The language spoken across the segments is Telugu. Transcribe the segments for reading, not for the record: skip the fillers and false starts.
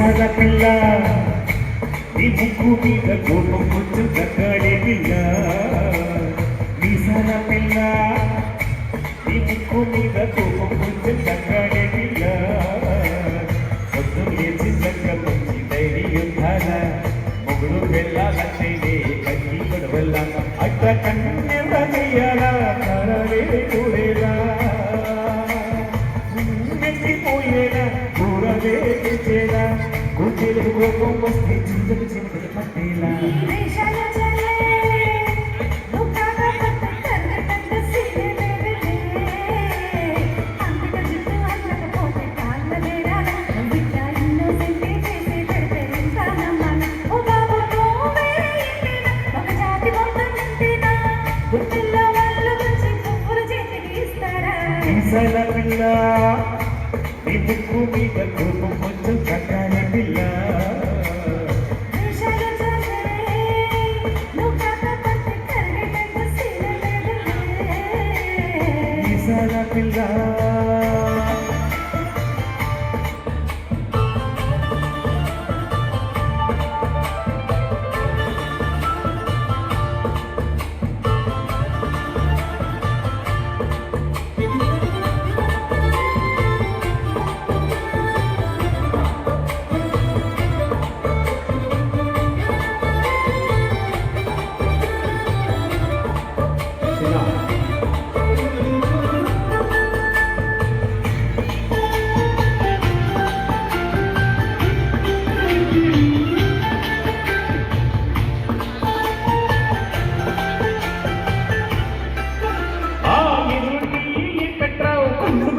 మీసాల పిల్ల నీ ముక్కు మీద కోపం కొంచెం తగ్గాడే పిల్ల మీసాల పిల్ల నీ ముక్కు మీద కోపం కొంచెం తగ్గాడే పిల్ల మొత్తం లేచి తగ్గ మంచి ధైర్యం ధార మొగుడు వెళ్ళాలంటే కట్టి గొడవల్ల అట్ట కన్నెవ్వ చెయ్యాలా కరలే చూడేలా మెచ్చిపోయేలా కూరలే తెచ్చేలా గుండెలకు కోపం వస్తే చింతలు చింతలు పట్టేలా మీసాల పిల్ల నీ ముక్కు మీద కోపం కొంచెం తగ్గాల పిల్ల మీసాల పిల్ల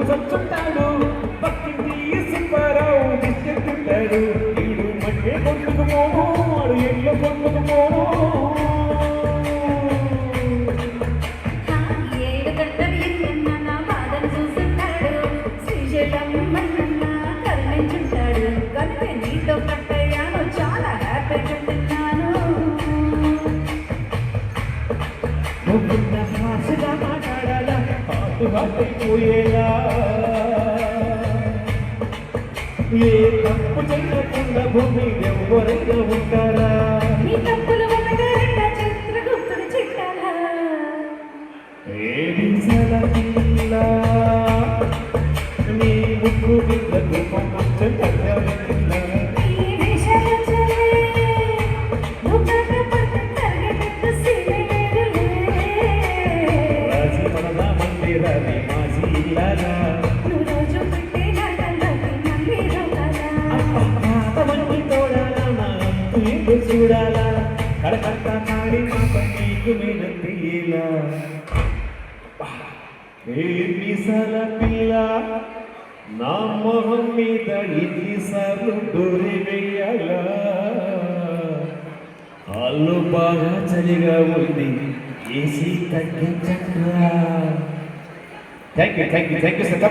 చచ్చుంటాడు పక్కింది సుబ్బారావు దిష్టెత్తుంటాడు వీడు మట్టే కొట్టుకు మోను వాడు ఎల్లో కొట్టుకు మోను ఏడు గంటలు ఎన్న నా బాధను చూస్తున్నాడు శ్రీశైలం మన్న కరుణించుంటాడు కనుక నీతో కట్టయ్యాను చాలా హ్యాపీగా ఉంటున్నాను నువ్వు హాసుగా మాట్లాడాలా హాటుపోయేలా ఏ తప్పు చేయకుండా భూమి ఎవరైనా ఉంటారా నీ తప్పులు ఒకటేనా చిత్రగుప్తుడు చిట్టాలా ఏ మీసాల పిల్ల నీ ముక్కు మీద కోపం కొంచెం తగ్గాలి పిల్ల రాజీ పడదా మందిరాని మాజీ ఇల్లాలా చూడాలా కడకట్ట కాడి మా పన్నీకు మీద తీయలా ఏ మీసాల పిల్ల నా మొహం మీద ఎన్నిసార్లు డోరి వేయాలా కాళ్ళు బాగా చలిగా ఉంది ఏసీ తగ్గించట్లా థ్యాంక్ యూ